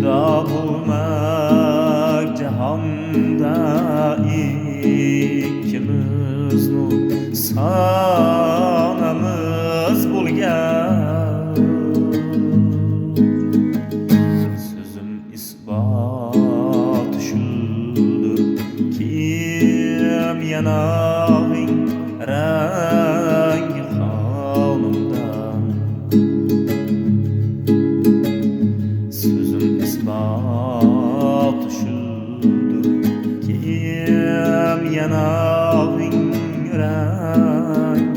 juda bo'lmak jahonda ikkimizni sonamiz bo'lgan. So'zim isboti shuldir, kim yanog'ing rangi qonimdan. So'zim isboti shuldir, kim yanog'ing rangi